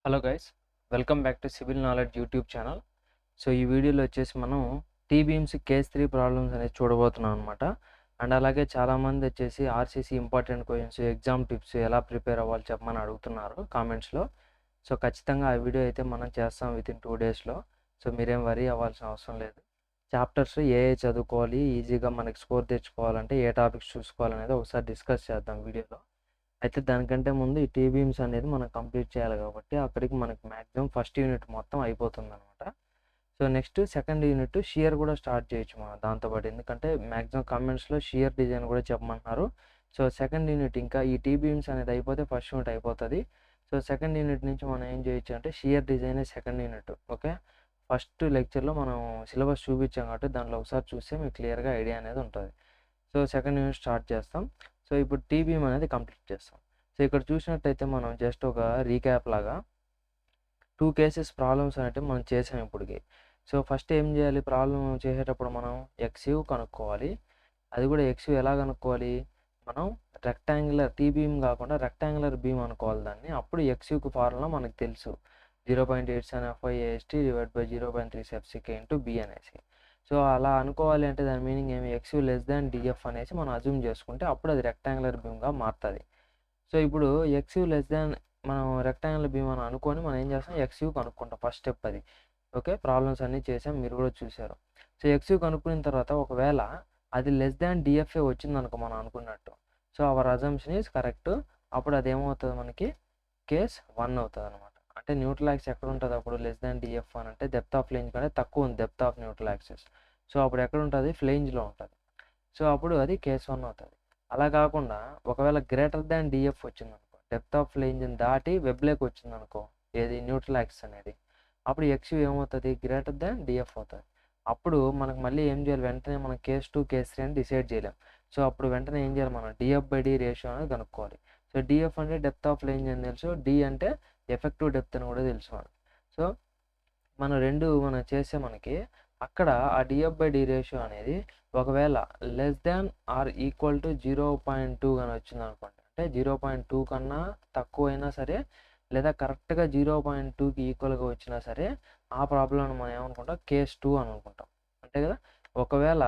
Hello guys, welcome back to civil knowledge YouTube channel. So ఈ వీడియోలో వచ్చేసి మనం టీ బీమ్స్ కేస్ 3 ప్రాబ్లమ్స్ అనేది చూడబోతున్నాం అనమాట. అండ్ అలాగే చాలామంది వచ్చేసి RCC important questions, exam tips ఎలా ప్రిపేర్ అవ్వాలి చెప్పమని అడుగుతున్నారు కామెంట్స్లో. సో ఖచ్చితంగా ఆ వీడియో అయితే మనం చేస్తాం వితిన్ 2 డేస్లో. సో మీరేం వరీ అవ్వాల్సిన అవసరం లేదు. చాప్టర్స్ ఏ చదువుకోవాలి, ఈజీగా మనకి స్కోర్ తెచ్చుకోవాలంటే ఏ టాపిక్స్ చూసుకోవాలనేది ఒకసారి డిస్కస్ చేద్దాం వీడియోలో. అయితే దానికంటే ముందు ఈ టీ బీమ్స్ అనేది మనం కంప్లీట్ చేయాలి కాబట్టి అక్కడికి మనకి మ్యాక్సిమం ఫస్ట్ యూనిట్ మొత్తం అయిపోతుంది అనమాట. So next second unit shear కూడా స్టార్ట్ చేయొచ్చు మనం దాంతోపాటు, ఎందుకంటే మ్యాక్సిమం కామెంట్స్లో షియర్ డిజైన్ కూడా చెప్పమంటున్నారు. సో సెకండ్ యూనిట్ ఇంకా ఈ టీ బీమ్స్ అనేది అయిపోతే ఫస్ట్ యూనిట్ అయిపోతుంది. సో సెకండ్ యూనిట్ నుంచి మనం ఏం చేయొచ్చు అంటే shear design second unit. Okay, first లెక్చర్లో మనం సిలబస్ చూపించాం కాబట్టి దాంట్లో ఒకసారి చూస్తే మీకు క్లియర్గా ఐడియా అనేది ఉంటుంది. సో సెకండ్ యూనిట్ స్టార్ట్ చేస్తాం. సో ఇప్పుడు టీ బీమ్ అనేది కంప్లీట్ చేస్తాం. సో ఇక్కడ చూసినట్టయితే మనం జస్ట్ ఒక రీక్యాప్ లాగా 2 కేసెస్ ప్రాబ్లమ్స్ అనేవి మనం చేసాం ఇప్పటికి. సో ఫస్ట్ ఏం చేయాలి, ప్రాబ్లం చేసేటప్పుడు మనం ఎక్స్యూ కనుక్కోవాలి. అది కూడా ఎక్స్యూ ఎలా కనుక్కోవాలి, మనం రెక్టాంగులర్ టీ బీమ్ కాకుండా రెక్టాంగులర్ బీమ్ అనుకోవాలి దాన్ని. అప్పుడు ఎక్స్యూకి ఫార్ములా మనకు తెలుసు, 0.87 FIAST divide by 0.3 FCK into b అనేసి. సో అలా అనుకోవాలి అంటే దాని మీనింగ్ ఏమి, ఎక్స్యూ లెస్ దాన్ డిఎఫ్ అనేసి మనం అజ్యూమ్ చేసుకుంటే అప్పుడు అది రెక్టాంగులర్ బీమ్గా మారుతుంది. సో ఇప్పుడు ఎక్స్యూ లెస్ దాన్ మనం రెక్టాంగులర్ బీమ్ అని అనుకొని మనం ఏం చేస్తాం, ఎక్స్యూ కనుక్కుంటాం. ఫస్ట్ స్టెప్ అది. ఓకే, ప్రాబ్లమ్స్ అన్నీ చేసాం, మీరు కూడా చూసారు. సో ఎక్స్యూ కనుక్కున్న తర్వాత ఒకవేళ అది లెస్ దాన్ డిఎఫ్ఏ వచ్చింది అనుకో మనం అనుకున్నట్టు, so our assumption is correct. అప్పుడు అది ఏమవుతుంది, మనకి కేస్ 1 అవుతుంది అనమాట. అంటే న్యూట్రల్ యాక్సిస్ ఎక్కడ ఉంటుంది అప్పుడు లెస్ దాన్ డిఎఫ్ అని అంటే డెప్త్ ఆఫ్ ఫ్లేంజ్ కంటే తక్కువ ఉంది depth of neutral axis. So అప్పుడు ఎక్కడ ఉంటుంది, ఫ్లేంజ్లో ఉంటుంది. సో అప్పుడు అది కేస్ 1 అవుతుంది. అలా కాకుండా ఒకవేళ గ్రేటర్ దాన్ డిఎఫ్ వచ్చింది అనుకో, డెప్త్ ఆఫ్ ఫ్లేంజ్ని దాటి వెబ్లేక్ వచ్చింది అనుకో, ఏది న్యూట్రల్ యాక్సిస్ అనేది, అప్పుడు ఎక్స్యూ ఏమవుతుంది, గ్రేటర్ దాన్ డిఎఫ్ అవుతుంది. అప్పుడు మనకు మళ్ళీ ఏం చేయాలి, వెంటనే మనం కేస్ 2 కేస్ 3 అని డిసైడ్ చేయలేం. సో అప్పుడు వెంటనే ఏం చేయాలి, మనం డిఎఫ్/డి రేషియో అనేది కనుక్కోవాలి. సో డిఎఫ్ అంటే డెప్త్ ఆఫ్ ఫ్లేంజ్ అని తెలుసు, డి అంటే ఎఫెక్టివ్ డెప్త్ అని కూడా తెలుసు మనకు. సో మనం చేస్తే మనకి అక్కడ ఆ డిఎఫ్/డి రేషియో అనేది ఒకవేళ less than or equal to 0.2 కానీ వచ్చింది అనుకోండి, అంటే 0.2 కన్నా తక్కువ అయినా సరే, లేదా కరెక్ట్గా 0.2కి ఈక్వల్గా వచ్చినా సరే, ఆ ప్రాబ్లం మనం ఏమనుకుంటాం, కేస్ 2 అని అనుకుంటాం, అంతే కదా. ఒకవేళ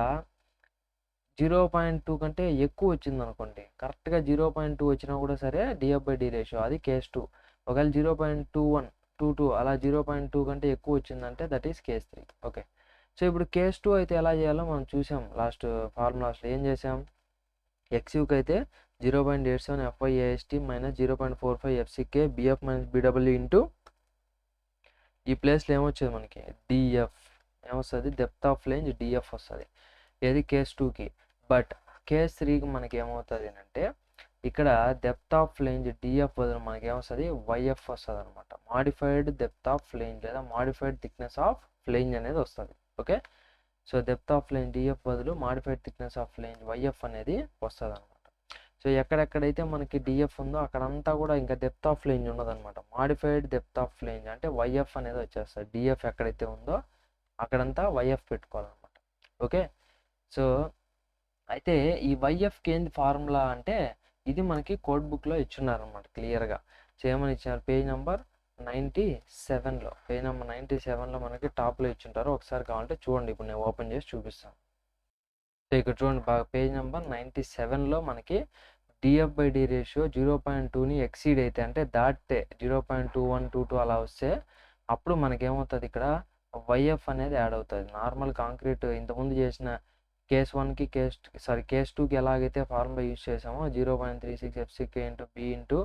0.2 కంటే ఎక్కువ వచ్చింది అనుకోండి, కరెక్ట్గా 0.2 వచ్చినా కూడా సరే డిఎఫ్/డి రేషియో, అది కేస్ 2. ఒకవేళ 0.21 22 అలా 0.2 కంటే ఎక్కువ వచ్చిందంటే that is case 3. Okay, so ఇప్పుడు కేస్ 2 అయితే ఎలా చేయాలో మనం చూసాం లాస్ట్ ఫార్ములాస్లో. ఏం చేసాం, ఎక్స్యూకి అయితే 0.87 FIAST minus 0.45 FCK b f minus BW into ఈ ప్లేస్లో ఏమొచ్చేది మనకి డిఎఫ్ ఏమొస్తుంది, డెప్త్ ఆఫ్ ఫ్లేంజ్ డిఎఫ్ వస్తుంది, ఏది కేస్ 2కి. బట్ కేస్ 3కి మనకి ఏమవుతుంది అంటే ఇక్కడ డెప్త్ ఆఫ్ ఫ్లేంజ్ డిఎఫ్ బదులు మనకి ఏమొస్తుంది, వైఎఫ్ వస్తుంది అనమాట. మాడిఫైడ్ డెప్త్ ఆఫ్ ఫ్లేంజ్ లేదా మాడిఫైడ్ థిక్నెస్ ఆఫ్ ఫ్లేంజ్ అనేది వస్తుంది. Okay, so depth of flange D F బదులు modified thickness of flange Y F అనేది వస్తుంది అనమాట. సో ఎక్కడెక్కడైతే మనకి డిఎఫ్ ఉందో అక్కడంతా కూడా ఇంకా డెప్త్ ఆఫ్ ఫ్లేంజ్ ఉండదన్నమాట. మాడిఫైడ్ డెప్త్ ఆఫ్ ఫ్లేంజ్ అంటే వైఎఫ్ అనేది వచ్చేస్తుంది. డిఎఫ్ ఎక్కడైతే ఉందో అక్కడంతా వైఎఫ్ పెట్టుకోవాలన్నమాట. ఓకే, సో అయితే ఈ వైఎఫ్కి ఏంది ఫార్ములా అంటే, ఇది మనకి కోడ్ బుక్లో ఇచ్చున్నారు అనమాట క్లియర్గా. సో ఏమని ఇచ్చారు, పేజ్ నెంబర్ 97లో, పేజ్ నెంబర్ 97లో మనకి టాప్లో ఇచ్చుంటారు. ఒకసారి కావాలంటే చూడండి, ఇప్పుడు నేను ఓపెన్ చేసి చూపిస్తాను. సో ఇక్కడ చూడండి బాగా, పేజ్ నెంబర్ 97లో మనకి డిఎఫ్/డి రేషియో 0.2ని ఎక్సీడ్ అయితే, అంటే దాటితే 0.2122 అలా వస్తే అప్పుడు మనకేమవుతుంది, ఇక్కడ వైఎఫ్ అనేది యాడ్ అవుతుంది. నార్మల్ కాంక్రీట్ ఇంతకుముందు చేసిన కేస్ 1కి కేస్ 2కి ఎలాగైతే ఫార్ములా యూజ్ చేసామో 0.36 FCK into B into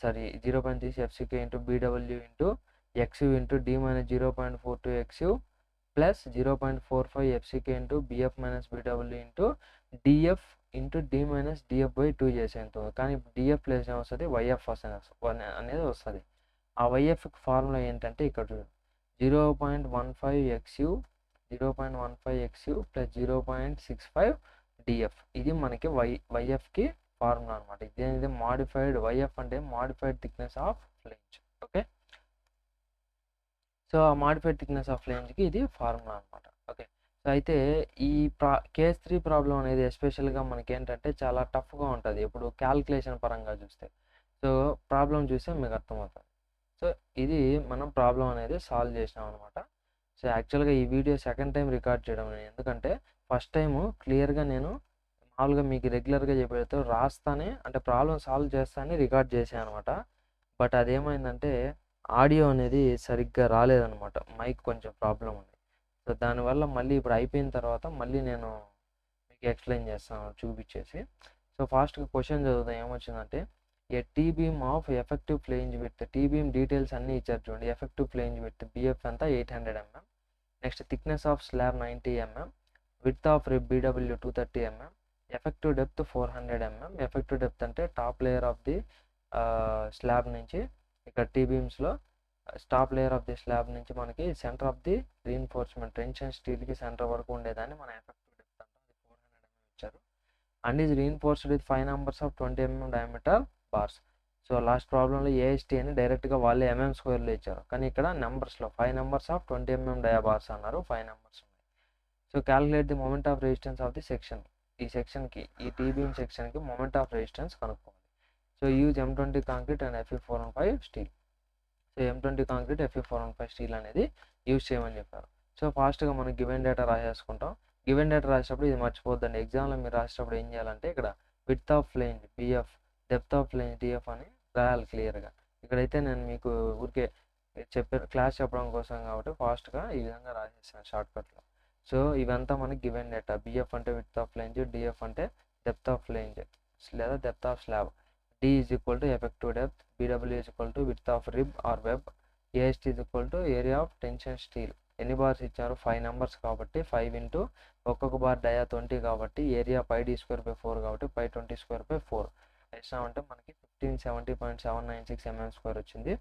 0.36 FCK into B W into X U into D minus 0.42 ఎక్స్యూ plus 0.45 FCK into B F minus BW into D F into D minus డిఎఫ్/2 చేసేంత. కానీ డిఎఫ్ ప్లేస్ ఏమొస్తుంది, వైఎఫ్ అనేది వస్తుంది. ఆ వైఎఫ్ ఫార్ములా ఏంటంటే ఇక్కడ 0.15 XU 0.15 XU ప్లస్ 0.65 డిఎఫ్. ఇది మనకి వైఎఫ్కి ఫార్ములా అనమాట. ఇదేంటి, మాడిఫైడ్ వైఎఫ్ అంటే modified thickness of flange. Okay, so ఆ మాడిఫైడ్ థిక్నెస్ ఆఫ్ ఫ్లేంజ్కి ఇది ఫార్ములా అనమాట. ఓకే, సో అయితే ఈ కేస్ 3 ప్రాబ్లం అనేది ఎస్పెషల్గా మనకి ఏంటంటే చాలా టఫ్గా ఉంటుంది ఇప్పుడు క్యాల్కులేషన్ పరంగా చూస్తే. సో ప్రాబ్లం చూస్తే మీకు అర్థమవుతుంది. సో ఇది మనం ప్రాబ్లం అనేది సాల్వ్ చేసినాం అనమాట. సో యాక్చువల్గా ఈ వీడియో సెకండ్ టైం రికార్డ్ చేయడం నేను, ఎందుకంటే ఫస్ట్ టైము క్లియర్గా నేను మామూలుగా మీకు రెగ్యులర్గా చెప్పేది రాస్తానే, అంటే ప్రాబ్లం సాల్వ్ చేస్తానే రికార్డ్ చేశాను అనమాట. బట్ అదేమైందంటే ఆడియో అనేది సరిగ్గా రాలేదనమాట, మైక్ కొంచెం ప్రాబ్లం ఉంది. సో దానివల్ల మళ్ళీ ఇప్పుడు అయిపోయిన తర్వాత మళ్ళీ నేను మీకు ఎక్స్ప్లెయిన్ చేస్తాను చూపించేసి. సో ఫాస్ట్గా క్వశ్చన్ చదువుతాం. ఏమొచ్చిందంటే a T beam of effective flange with T beam details అన్నీ ఇచ్చారు చూడండి. ఎఫెక్టివ్ ఫ్లేంజ్ విత్ బిఎఫ్ అంతా 800 mm, next thickness of slab 90 mm, width of rib B W 230 mm, effective depth 400 mm. Effective depth అంటే top layer of the slab నుంచి, ఇక్కడ T బీమ్స్లో top layer of the slab నుంచి మనకి centre of the reinforcement tension స్టీల్కి centre వరకు ఉండేదాన్ని మన ఎఫెక్టివ్ డెప్త్ అంటే 400 mm ఇచ్చారు. And is reinforced with 5 numbers of 20 mm diameter bars. So last ప్రాబ్లంలో ఏఎస్టీ అని డైరెక్ట్గా వాళ్ళే స్క్వేర్లో ఇచ్చారు, కానీ ఇక్కడ నెంబర్స్లో 5 numbers of 20 mm dia bars అన్నారు. 5 numbers ఉన్నాయి. So calculate the moment of resistance of the section. ఈ సెక్షన్కి, ఈ టీ బీమ్ సెక్షన్కి మూమెంట్ ఆఫ్ రెసిస్టెన్స్ కనుక్కోవాలి. So use M20 concrete and Fe415 steel. So M20 concrete Fe415 steel అనేది use చేయమని చెప్పారు. సో ఫాస్ట్గా మనం గివెన్ డేటా రాసేసుకుంటాం. గివెన్ డేటా రాసేటప్పుడు ఇది మర్చిపోద్దండి, ఎగ్జామ్లో మీరు రాసేటప్పుడు ఏం చేయాలంటే ఇక్కడ width of flange b f, depth of flange d f అని రాయాలి క్లియర్గా. ఇక్కడైతే నేను మీకు ఊరికే క్లాస్ చెప్పడం కోసం కాబట్టి ఫాస్ట్గా ఈ విధంగా రాసేసాను షార్ట్కట్లో. సో ఇవంతా మనకి గివెన్ డేటా. బిఎఫ్ అంటే విడ్త్ ఆఫ్ ఫ్లేంజ్, డిఎఫ్ అంటే డెప్త్ ఆఫ్ ఫ్లేంజ్ లేదా depth of slab, d is equal to effective depth, బీడబ్ల్యూ is equal to width of rib or web, A s t is equal to area of tension steel. ఎన్ని bars ఇచ్చారు? 5 numbers కాబట్టి 5 into ఒక్కొక్క bar డయా 20 కాబట్టి area πd²/4 కాబట్టి π20²/4 వేసామంటే మనకి 1570.796 mm² వచ్చింది.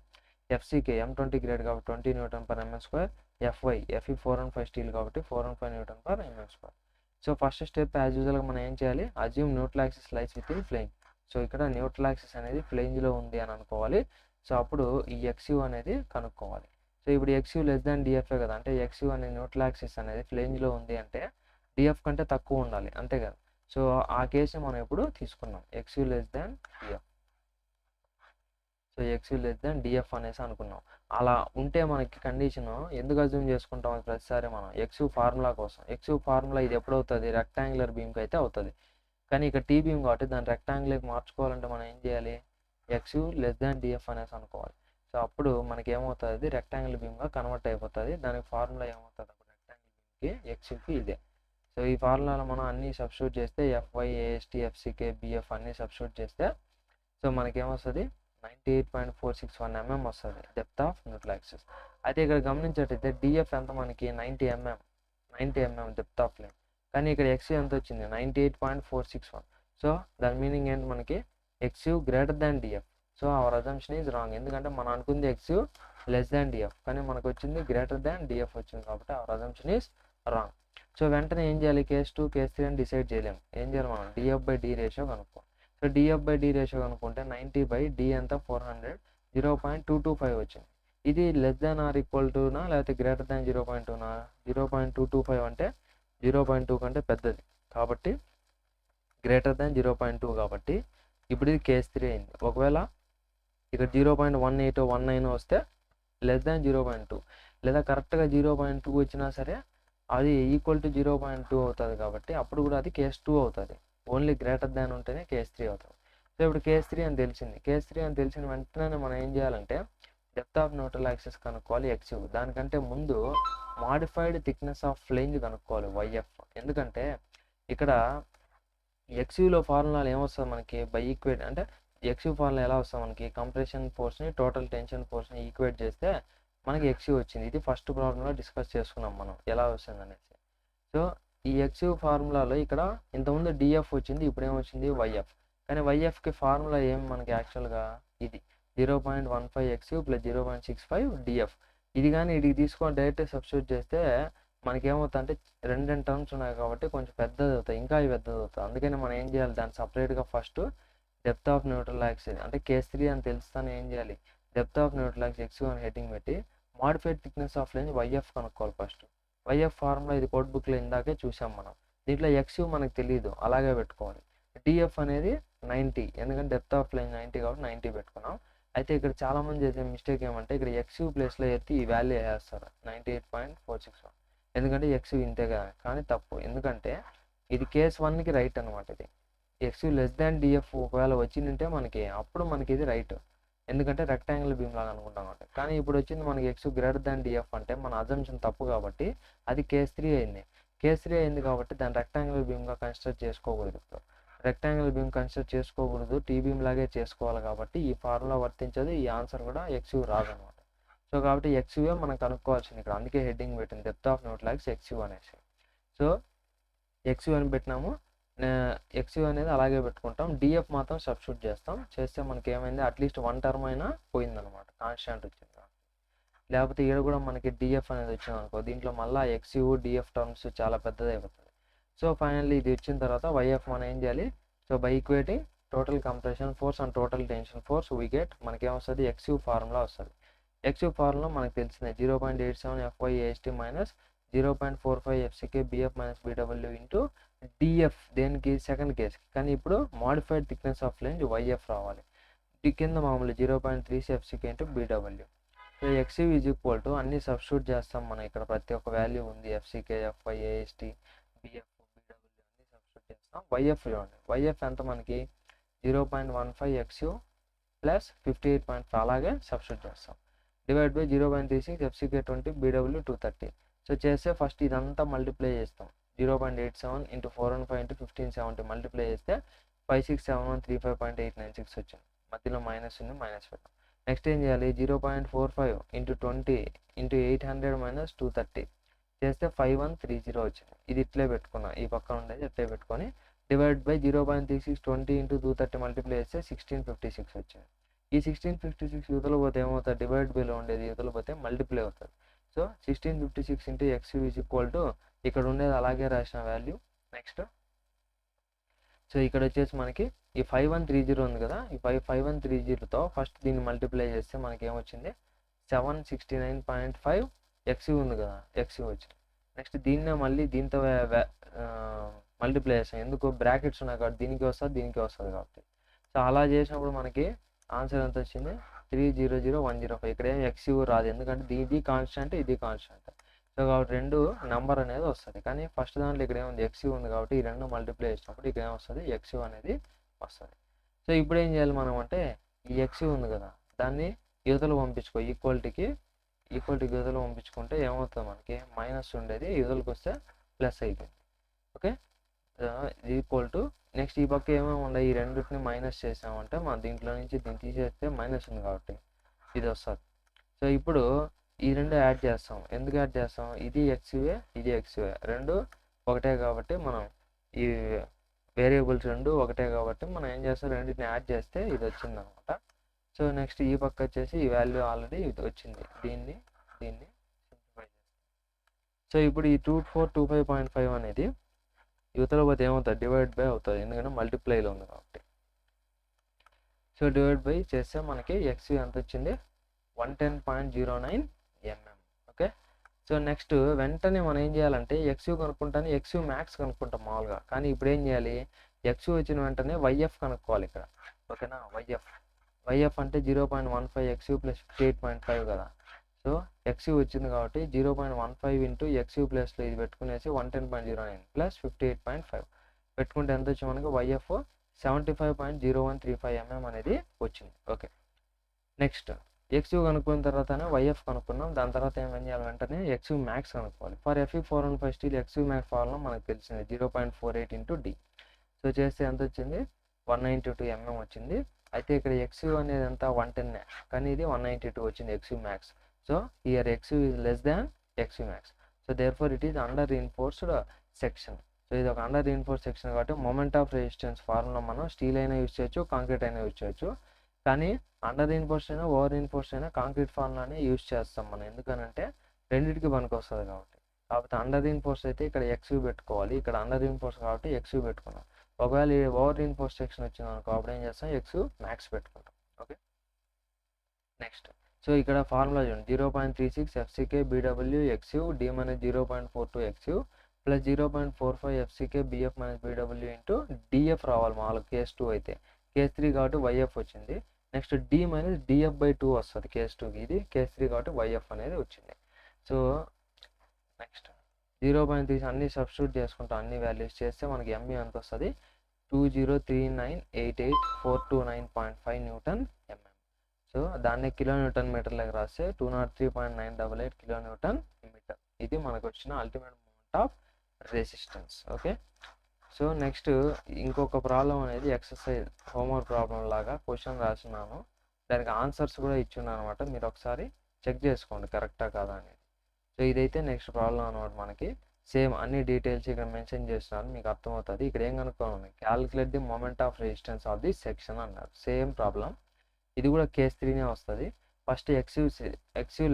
ఎఫ్సీకే M20 గ్రేడ్ కాబట్టి 20 Nm/mm². ఎఫ్వై Fe415 స్టీల్ కాబట్టి 415 Nm/mm². So first step as యూజువల్గా మనం ఏం చేయాలి? Assume neutral axis lies with in flange. So ఇక్కడ న్యూట్రల్ యాక్సిస్ అనేది ఫ్లేంజ్లో ఉంది అని అనుకోవాలి. సో అప్పుడు ఈ XU అనేది కనుక్కోవాలి. సో ఇప్పుడు XU లెస్ దాన్ డిఎఫ్ఏ కదా, అంటే XU అనే న్యూట్రల్ యాక్సిస్ అనేది ఫ్లేంజ్లో ఉంది అంటే డిఎఫ్ కంటే తక్కువ ఉండాలి, అంతే కదా. సో ఆ కేసు మనం ఇప్పుడు తీసుకున్నాం, XU less than DF. So XU less than DF అనేసి అనుకున్నాం. అలా ఉంటే మనకి కండిషన్ ఎందుకు అజ్యూమ్ చేసుకుంటాం ప్రతిసారి మనం? XU ఫార్ములా కోసం. XU ఫార్ములా ఇది ఎప్పుడు అవుతుంది? రెక్టాంగులర్ బీమ్కి అయితే అవుతుంది. కానీ ఇక్కడ టీ బీమ్ కాబట్టి దాన్ని రెక్టాంగులర్కి మార్చుకోవాలంటే మనం ఏం చేయాలి? XU లెస్ దాన్ డిఎఫ్ అనేసి అనుకోవాలి. సో అప్పుడు మనకి ఏమవుతుంది? రెక్టాంగిల్ బీమ్గా కన్వర్ట్ అయిపోతుంది. దానికి ఫార్ములా ఏమవుతుంది అప్పుడు? రెక్టాంగిల్ బీమ్కి XUకి ఇదే. సో ఈ ఫార్ములాలో మనం అన్నీ సబ్స్టిట్యూట్ చేస్తే FY, AST, FCK, BF అన్నీ సబ్స్టిట్యూట్ చేస్తే సో మనకేమొస్తుంది? 98.461 mm వస్తుంది డెప్త్ ఆఫ్ న్యూట్రల్ యాక్సిస్. అయితే ఇక్కడ గమనించేటైతే డిఎఫ్ ఎంత మనకి? 90 mm డెప్త్ ఆఫ్ ఫ్లేమ్. కానీ ఇక్కడ XU ఎంత వచ్చింది? 98.461. సో దాని మీనింగ్ ఏంటి మనకి? XU greater than DF. So our assumption is wrong, ఎందుకంటే మనం అనుకుంది XU లెస్ దాన్ డిఎఫ్, కానీ మనకు వచ్చింది గ్రేటర్ దాన్ డిఎఫ్ వచ్చింది కాబట్టి hour assumption is wrong. So వెంటనే ఏం చేయాలి? కేస్ 2, కేస్ 3 అని డిసైడ్ చేయలేము. ఏం చేయాలి మనం? DF/D రేషియో కనుక్కో. సో DF/D రేషియో కనుక్కుంటే 90/D ఎంత? 400, 0.225 వచ్చింది. ఇది లెస్ దాన్ ఆర్ ఈక్వల్ టునా లేకపోతే గ్రేటర్ దాన్ 0.2నా? 0.225 అంటే 0.2 కంటే పెద్దది కాబట్టి గ్రేటర్ దాన్ 0.2 కాబట్టి ఇప్పుడు ఇది కేస్ 3 అయింది. ఒకవేళ ఇక్కడ 0.18 19 వస్తే లెస్ దాన్ 0.2, లేదా కరెక్ట్గా 0.2 వచ్చినా సరే అది ఈక్వల్ టు 0.2 అవుతుంది కాబట్టి అప్పుడు కూడా అది కేస్ 2 అవుతుంది. ఓన్లీ గ్రేటర్ దాన్ ఉంటేనే కేస్ 3 అవుతుంది. సో ఇప్పుడు కేస్ 3 అని తెలిసింది. కేస్ 3 అని తెలిసిన వెంటనే మనం ఏం చేయాలంటే డెప్త్ ఆఫ్ న్యూట్రల్ యాక్సిస్ కనుక్కోవాలి XU. దానికంటే ముందు మాడిఫైడ్ థిక్నెస్ ఆఫ్ ఫ్లేంజ్ కనుక్కోవాలి YF. ఎందుకంటే ఇక్కడ XUలో ఫార్ములాలు ఏమొస్తుంది మనకి? బై ఈక్వేట్ అంటే XU ఫార్ములా ఎలా వస్తుంది మనకి? కంప్రెషన్ ఫోర్స్ని టోటల్ టెన్షన్ ఫోర్స్ని ఈక్వేట్ చేస్తే మనకి XU వచ్చింది. ఇది ఫస్ట్ ప్రాబ్లంలో డిస్కస్ చేసుకున్నాం మనం ఎలా వస్తుంది అనేసి. సో ఈ XU ఫార్ములాలో ఇక్కడ ఇంతకుముందు DF వచ్చింది, ఇప్పుడు ఏమొచ్చింది? YF. కానీ YFకి ఫార్ములా ఏమి మనకి యాక్చువల్గా? ఇది 0.15 XU ప్లస్ 0.65 DF. ఇది కానీ ఇది తీసుకొని డైరెక్ట్ సబ్స్టిట్యూట్ చేస్తే మనకి ఏమవుతుంది అంటే రెండు టర్మ్స్ ఉన్నాయి కాబట్టి కొంచెం పెద్దది అవుతాయి, ఇంకా పెద్దది అవుతుంది. అందుకని మనం ఏం చేయాలి? దాన్ని సపరేట్గా first depth of neutral axis అంటే కేస్ 3 అని తెలుస్తానే ఏం చేయాలి? Depth of neutral axis XU అని హెడ్డింగ్ పెట్టి modified thickness of flange YF కనుక్కోవాలి ఫస్ట్. YF ఫార్ములా ఇది కోడ్ బుక్లో ఇందాకే చూసాం మనం. దీంట్లో XU మనకు తెలియదు, అలాగే పెట్టుకోవాలి. DF అనేది 90, ఎందుకంటే డెప్త్ ఆఫ్ ఫ్లేంజ్ 90 కాబట్టి 90 పెట్టుకున్నాం. అయితే ఇక్కడ చాలామంది చేసే మిస్టేక్ ఏమంటే ఇక్కడ ఎక్స్యూ ప్లేస్లో ఎత్తి ఈ వాల్యూ వేస్తారు 98.461, ఎందుకంటే ఎక్స్యూ ఇంతే కదా. కానీ తప్పు, ఎందుకంటే ఇది కేస్ 1కి రైట్ అనమాట. ఇది ఎక్స్యూ లెస్ దాన్ డిఎఫ్ ఒకవేళ వచ్చిందంటే మనకి అప్పుడు మనకి ఇది రైట్, ఎందుకంటే రెక్టాంగిల్ బీమ్ లాగా అనుకుంటాం కాబట్టి. కానీ ఇప్పుడు వచ్చింది మనకి ఎక్స్యూ గ్రేటర్ దాన్ డిఎఫ్ అంటే మన అజంప్షన్ తప్పు కాబట్టి అది కేస్ 3 అయింది. కేస్ 3 అయింది కాబట్టి దాన్ని రెక్టాంగిల్ బీమ్గా కన్సిడర్ చేసుకోకూడదు. ఇప్పుడు రెక్టాంగిల్ బీమ్ కన్సిడర్ చేసుకోకూడదు, టీ బీమ్ లాగే చేసుకోవాలి కాబట్టి ఈ ఫార్ములా వర్తించదు, ఈ ఆన్సర్ కూడా ఎక్స్యూ రాదనమాట. సో కాబట్టి ఎక్స్యూఏ మనం కనుక్కోవాల్సింది ఇక్కడ, అందుకే హెడ్డింగ్ పెట్టింది డెప్త్ ఆఫ్ న్యూట్రాలిక్స్ ఎక్స్యూ అనేసి. సో ఎక్స్యూ అని పెట్టినాము, ఎక్స్యూ అనేది అలాగే పెట్టుకుంటాం, డిఎఫ్ మాత్రం సబ్స్టిట్యూట్ చేస్తాం. చేస్తే మనకి ఏమైంది, అట్లీస్ట్ 1 టర్మ్ అయినా పోయిందనమాట, కాన్స్టాంట్ వచ్చింది. లేకపోతే ఇక్కడ కూడా మనకి డిఎఫ్ అనేది వచ్చింది అనుకో, దీంట్లో మళ్ళీ ఎక్స్యూ డిఎఫ్ టర్మ్స్ చాలా పెద్దది అయిపోతుంది. సో ఫైనల్లీ ఇది వచ్చిన తర్వాత వైఎఫ్ మనం ఏం చేయాలి, so by equating total compression force and total tension force we get మనకి ఏమొస్తుంది, ఎక్స్యూ ఫార్ములా వస్తుంది. ఎక్స్యూ ఫార్ములా మనకు తెలిసిందే 0.87 FYAST minus 0.45 FCK BF minus BW into DF, దేనికి సెకండ్ కేస్కి. కానీ ఇప్పుడు modified thickness of flange YF రావాలి, కింద మామూలు 0.3 FCK into BW. So ఎక్స్యూ is equal to అన్ని సబ్స్టిట్యూట్ చేస్తాం మనం, ఇక్కడ ప్రతి ఒక్క వాల్యూ ఉంది, FCK FYAST BF BW అన్ని సబ్స్టిట్యూట్ చేస్తాం. వైఎఫ్ చూడండి, వైఎఫ్ ఎంత మనకి 0.15 ఎక్స్యూ ప్లస్ 58.5 అలాగే సబ్స్టిట్యూట్ చేస్తాం, divide by 0.36 FCK 20 BW 230. So చేస్తే ఫస్ట్ ఇదంతా మల్టిప్లై చేస్తాం, 0.87 ఇంటూ 415 ఇంటూ 1570 మల్టిప్లై చేస్తే 567135.896 వచ్చింది, మధ్యలో మైనస్ ఉంది, మైనస్ పెట్టాం. నెక్స్ట్ ఏం చేయాలి, 0.45 ఇంటూ 20 ఇంటూ 800 మైనస్ 230 చేస్తే 5130 వచ్చింది. ఇది ఇట్లే పెట్టుకున్నా, ఈ పక్కన ఉండేది ఇట్లే పెట్టుకొని డివైడ్ బై 0.36 20 ఇంటూ 230 మల్టిప్లై చేస్తే 1656 వచ్చింది. ఈ 1656 యూతలో పోతే ఏమవుతుంది, డివైడ్ బైలో ఉండేది యూతలో పోతే మల్టిప్లై అవుతుంది. So 1656 into ఎక్స్యూ is equal to ఇక్కడ ఉండేది అలాగే రాసిన వాల్యూ. నెక్స్ట్ సో ఇక్కడ వచ్చేసి మనకి ఈ 5130 ఉంది కదా, ఈ 5130తో ఫస్ట్ దీన్ని మల్టిప్లై చేస్తే మనకి ఏమొచ్చింది, 769.5 ఎక్స్యూ ఉంది కదా, ఎక్స్యూ వచ్చింది. నెక్స్ట్ దీన్నే మళ్ళీ దీంతో మల్టిప్లై చేస్తాం, ఎందుకు బ్రాకెట్స్ ఉన్నాయి కాబట్టి దీనికి వస్తుంది దీనికి వస్తుంది కాబట్టి. సో అలా చేసినప్పుడు మనకి ఆన్సర్ ఎంత వచ్చింది, 300105. ఇక్కడ ఏం ఎక్స్యూ రాదు, ఎందుకంటే ఇది కాన్స్టెంట్ ఇది కాన్స్టెంట్. సో కాబట్టి రెండు నెంబర్ అనేది వస్తుంది. కానీ ఫస్ట్ దాంట్లో ఇక్కడ ఏముంది, ఎక్స్యూ ఉంది కాబట్టి ఈ రెండు మల్టిప్లై చేసినప్పుడు ఇక్కడ ఏమొస్తుంది, ఎక్స్యూ అనేది వస్తుంది. సో ఇప్పుడు ఏం చేయాలి మనం అంటే, ఈ ఎక్స్యూ ఉంది కదా దాన్ని యువతలు పంపించుకో, ఈక్వాలిటీకి యువతలు పంపించుకుంటే ఏమవుతుంది, మనకి మైనస్ ఉండేది యువతలకు వస్తే ప్లస్ అయిపోయింది. ఓకే, ఈక్వల్ టు నెక్స్ట్ ఈ పక్క ఏమేమి ఉన్నాయి, ఈ రెండింటిని మైనస్ చేసామంటే మన దీంట్లో నుంచి దీన్ని తీసేస్తే మైనస్ ఉంది కాబట్టి ఇది వస్తుంది. సో ఇప్పుడు ఈ రెండు యాడ్ చేస్తాం, ఎందుకు యాడ్ చేస్తాం, ఇది ఎక్స్యూఏ ఇది ఎక్స్యూఏ రెండు ఒకటే కాబట్టి మనం ఈ వేరియబుల్స్ రెండు ఒకటే కాబట్టి మనం ఏం చేస్తాం, రెండింటిని యాడ్ చేస్తే ఇది వచ్చింది అనమాట. సో నెక్స్ట్ ఈ పక్క వచ్చేసి ఈ వాల్యూ ఆల్రెడీ ఇది వచ్చింది, దీన్ని సింప్లిఫై చేస్తాం. సో ఇప్పుడు ఈ 2425.5 అనేది యువతలో పోతే ఏమవుతుంది, డివైడ్ బై అవుతుంది, ఎందుకంటే మల్టిప్లైలో ఉంది కాబట్టి. సో డివైడ్ బై చేస్తే మనకి ఎక్స్యూ ఎంత వచ్చింది, 110.09 mm. ఓకే, సో నెక్స్ట్ వెంటనే మనం ఏం చేయాలంటే ఎక్స్యూ కనుక్కుంటాను, ఎక్స్యూ మ్యాక్స్ కనుక్కుంటాం మామూలుగా. కానీ ఇప్పుడు ఏం చేయాలి, ఎక్స్యూ వచ్చిన వెంటనే వైఎఫ్ కనుక్కోవాలి ఇక్కడ. ఓకేనా, వైఎఫ్ అంటే 0.15 ఎక్స్యూ ప్లస్ 58.5 కదా. సో ఎక్స్యూ వచ్చింది కాబట్టి 0.15 ఇంటూ ఎక్స్యూ ప్లస్లో ఇది పెట్టుకునేసి 110.09 ప్లస్ 58.5 పెట్టుకుంటే ఎంత వచ్చి మనకి వైఎఫ్ 75.0135 mm అనేది వచ్చింది. ఓకే, నెక్స్ట్ ఎక్స్యూ కనుక్కున్న తర్వాతనే వైఎఫ్ కనుక్కున్నాం, దాని తర్వాత ఏం చేయాలి, వెంటనే ఎక్స్యూ మ్యాక్స్ కనుక్కోవాలి. For FE415 steel ఎక్స్యూ max formula మనకు తెలిసింది 0.48 ఇంటూ డి. సో చేస్తే ఎంత వచ్చింది, 192 mm వచ్చింది. అయితే ఇక్కడ ఎక్స్యూ అనేది ఎంత 110, కానీ ఇది 192 వచ్చింది x u max. So here x u is less than x u max. So therefore it is under reinforced section. So ఇది ఒక అండర్ రీఇన్ఫోర్స్డ్ సెక్షన్ కాబట్టి మొమెంట్ ఆఫ్ రెసిస్టెన్స్ ఫార్ములా మనం స్టీల్ అయినా యూజ్ చేయొచ్చు, కాంక్రీట్ అయినా యూజ్ చేయొచ్చు. కానీ అండర్ రీఇన్ఫోర్స్డ్ అయినా ఓవర్ రీఇన్ఫోర్స్డ్ అయినా కాంక్రీట్ ఫార్ములానే యూజ్ చేస్తాం మనం, ఎందుకనంటే రెండింటికి పనికి వస్తుంది కాబట్టి. కాకపోతే అండర్ రీఇన్ఫోర్స్డ్ అయితే ఇక్కడ ఎక్స్యూ పెట్టుకోవాలి, ఇక్కడ అండర్ రీఇన్ఫోర్స్డ్ కాబట్టి ఎక్స్యూ పెట్టుకున్నాం. ఒకవేళ ఓవర్ రీఇన్ఫోర్స్డ్ సెక్షన్ వచ్చింది అనుకో, అప్పుడు ఏం చేస్తాం, ఎక్స్యూ మ్యాక్స్ పెట్టుకుంటాం. ఓకే, నెక్స్ట్ సో ఇక్కడ ఫార్ములా చూడండి, 0.36 FCK BW x u d minus 0.42 ఎక్స్యూ plus 0.45 FCK BF minus BW into d f రావాలి మామూలుగా కేస్ 2 అయితే. కేస్ 3 కాబట్టి వైఎఫ్ వచ్చింది. నెక్స్ట్ డి మైనస్ డిఎఫ్/2 వస్తుంది కేస్ 2కి, ఇది కేస్ 3 కాబట్టి వైఎఫ్ అనేది వచ్చింది. సో నెక్స్ట్ 0.3 అన్ని సబ్స్టిట్యూట్ చేసుకుంటాం, అన్ని వాల్యూస్ చేస్తే మనకి ఎంఈ ఎంత వస్తుంది, 203988,429.5 న్యూటన్ ఎంఎం. సో దాన్ని కిలో న్యూటన్ మీటర్లకు రాస్తే 203.988 కిలో న్యూటన్ మీటర్. ఇది మనకు వచ్చిన ultimate moment of resistance. Okay, so next ఇంకొక ప్రాబ్లం అనేది ఎక్సర్సైజ్ హోంవర్క్ ప్రాబ్లం లాగా క్వశ్చన్ రాస్తున్నాను, దానికి ఆన్సర్స్ కూడా ఇచ్చున్నాను అనమాట. మీరు ఒకసారి చెక్ చేసుకోండి కరెక్టా కాదా అనేది. సో ఇదైతే నెక్స్ట్ ప్రాబ్లం అనమాట. మనకి సేమ్ అన్ని డీటెయిల్స్ ఇక్కడ మెన్షన్ చేస్తున్నాను, మీకు అర్థమవుతుంది. ఇక్కడ ఏం కనుక్కోవాలి, calculate the moment of resistance of the section అన్నారు. సేమ్ ప్రాబ్లం, ఇది కూడా కేస్ 3నే వస్తుంది. First x u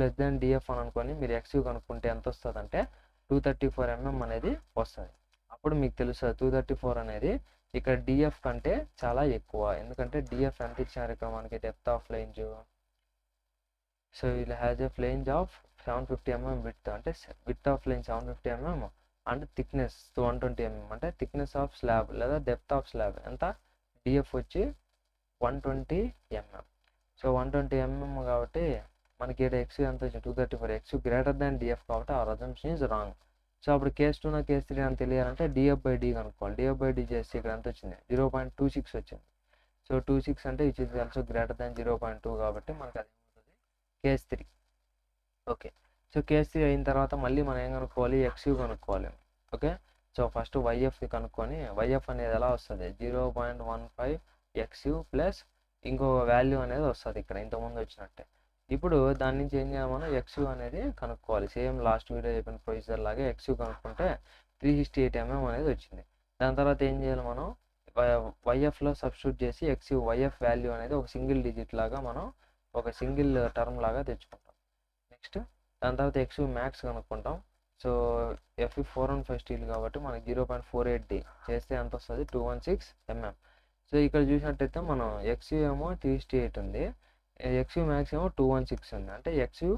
less then d f అని అనుకొని మీరు ఎక్స్యూ కనుక్కుంటే ఎంత వస్తుంది అంటే 234 mm అనేది వస్తుంది. అప్పుడు మీకు తెలుస్తుంది 234 అనేది ఇక్కడ డిఎఫ్ కంటే చాలా ఎక్కువ. ఎందుకంటే డిఎఫ్ ఎంత ఇచ్చారు ఇక్కడ మనకి, డెప్త్ ఆఫ్ ఫ్లేంజ్. సో ఇలా has a flange of 750 mm width, అంటే width of flange 750 mm and thickness 120 mm, అంటే థిక్నెస్ ఆఫ్ స్లాబ్ లేదా డెప్త్ ఆఫ్ స్లాబ్ ఎంత, డిఎఫ్ వచ్చి 120 mm. సో 120 mm కాబట్టి మనకి ఇక్కడ ఎక్స్ ఎంత వచ్చింది 234, ఎక్స్ గ్రేటర్ దాన్ డిఎఫ్ కాబట్టి hour assumption is wrong. So అప్పుడు కేస్ 2 నా కేస్ 3 అని తెలియాలంటే డిఎఫ్/డి కనుక్కోవాలి. డిఎఫ్/డి చేస్తే ఇక్కడ ఎంత వచ్చింది, 0.26 వచ్చింది. సో 26 అంటే it is also greater than 0.2 కాబట్టి మనకి అది ఏమవుతుంది, కేస్ 3. ఓకే, సో కేస్ 3 అయిన తర్వాత మళ్ళీ మనం ఏం కనుక్కోవాలి, ఎక్స్యూ కనుక్కోవాలి. ఓకే, సో ఫస్ట్ వైఎఫ్ కనుక్కొని వైఎఫ్ అనేది ఎలా వస్తుంది, 0.15 ఎక్స్యూ ప్లస్ ఇంకో వాల్యూ అనేది వస్తుంది ఇక్కడ ఇంతకుముందు వచ్చినట్టే. ఇప్పుడు దాని నుంచి ఏం చేయాలి, మనం ఎక్స్యూ అనేది కనుక్కోవాలి. సేమ్ లాస్ట్ వీడియో చెప్పిన ప్రొసీజర్ లాగే ఎక్స్యూ కనుక్కుంటే 368 mm అనేది వచ్చింది. దాని తర్వాత ఏం చేయాలి, మనం వైఎఫ్లో సబ్స్టిట్యూట్ చేసి ఎక్స్యూ వైఎఫ్ వాల్యూ అనేది ఒక సింగిల్ డిజిట్ లాగా మనం ఒక సింగిల్ టర్మ్ లాగా తెచ్చుకుంటాం. నెక్స్ట్ దాని తర్వాత ఎక్స్యూ మ్యాక్స్ కనుక్కుంటాం. సో ఎఫ్ 415 స్టీల్ కాబట్టి మనకి 0.48D చేస్తే ఎంత వస్తుంది, 216 mm. సో ఇక్కడ చూసినట్టయితే మనం ఎక్స్యూ ఏమో 368 ఉంది, ఎక్స్యూ మ్యాక్స్ ఏమో 216 ఉంది, అంటే ఎక్స్యూ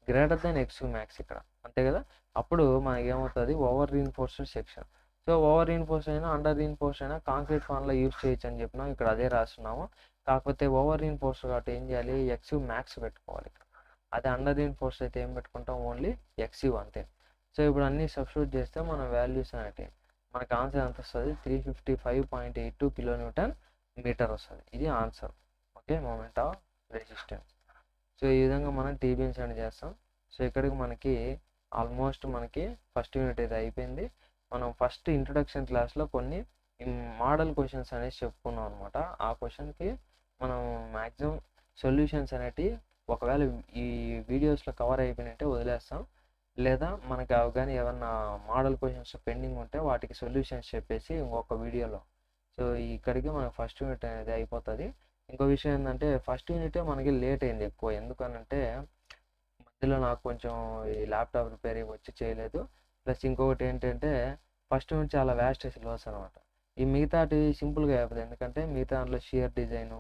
గ్రేటర్ దాన్ ఎక్స్యూ మ్యాక్స్ ఇక్కడ, అంతే కదా. అప్పుడు మనకి ఏమవుతుంది, over reinforced section. So over reinforce అయినా అండర్ రీఇన్ఫోర్స్ అయినా కాంక్రీట్ ఫాన్లో యూజ్ చేయొచ్చు అని చెప్పినాం, ఇక్కడ అదే రాస్తున్నాము. కాకపోతే ఓవర్ రీఇన్ఫోర్స్ కాబట్టి ఏం చేయాలి, ఎక్స్యూ మ్యాక్స్ పెట్టుకోవాలి ఇక్కడ. అదే అండర్ రీఇన్ఫోర్స్ అయితే ఏం పెట్టుకుంటాం, ఓన్లీ ఎక్స్యూ అంతే. సో ఇప్పుడు అన్నీ సబ్స్టిట్యూట్ చేస్తే మన వాల్యూస్ అనేవి మనకు ఆన్సర్ ఎంత వస్తుంది, 355.82 కిలో న్యూటన్ మీటర్ వస్తుంది. ఇది answer. Okay, moment of resistance. So ఈ విధంగా మనం టీబీఎన్స్ అని చేస్తాం. సో ఇక్కడికి మనకి ఆల్మోస్ట్ మనకి ఫస్ట్ యూనిట్ అయితే అయిపోయింది. మనం ఫస్ట్ ఇంట్రొడక్షన్ క్లాస్లో కొన్ని మోడల్ క్వశ్చన్స్ అనేవి చెప్పుకున్నాం అనమాట. ఆ క్వశ్చన్కి మనం మ్యాక్సిమం సొల్యూషన్స్ అనేటివి ఒకవేళ ఈ వీడియోస్లో కవర్ అయిపోయినట్టే వదిలేస్తాం, లేదా మనకి అవి కానీ ఏమన్నా మోడల్ క్వశ్చన్స్ పెండింగ్ ఉంటే వాటికి సొల్యూషన్స్ చెప్పేసి ఇంకొక వీడియోలో. సో ఇక్కడికి మనకి ఫస్ట్ యూనిట్ అనేది అయిపోతుంది. ఇంకో విషయం ఏంటంటే ఫస్ట్ యూనిటే మనకి లేట్ అయింది ఎక్కువ, ఎందుకనంటే మధ్యలో నాకు కొంచెం ఈ ల్యాప్టాప్ రిపేర్ వచ్చి చేయలేదు. ప్లస్ ఇంకొకటి ఏంటంటే ఫస్ట్ యూనిట్ చాలా వ్యాస్ట్ సిలబస్ అనమాట. ఈ మిగతాటి సింపుల్గా అయిపోతుంది, ఎందుకంటే మిగతా దాంట్లో shear design,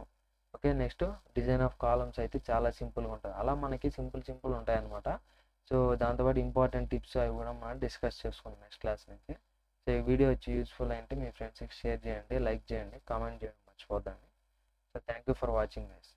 okay, next design of columns అయితే చాలా సింపుల్గా ఉంటుంది. అలా మనకి సింపుల్ ఉంటాయి అనమాట. సో దాంతోపాటు ఇంపార్టెంట్ టిప్స్ అవి కూడా మనం డిస్కస్ చేసుకుందాం నెక్స్ట్ క్లాస్ నుంచి. సో ఈ వీడియో వచ్చి యూస్ఫుల్ అయితే మీ ఫ్రెండ్స్కి షేర్ చేయండి, లైక్ చేయండి, కామెంట్ చేయండి మర్చిపోద్దండి. So thank you for watching guys.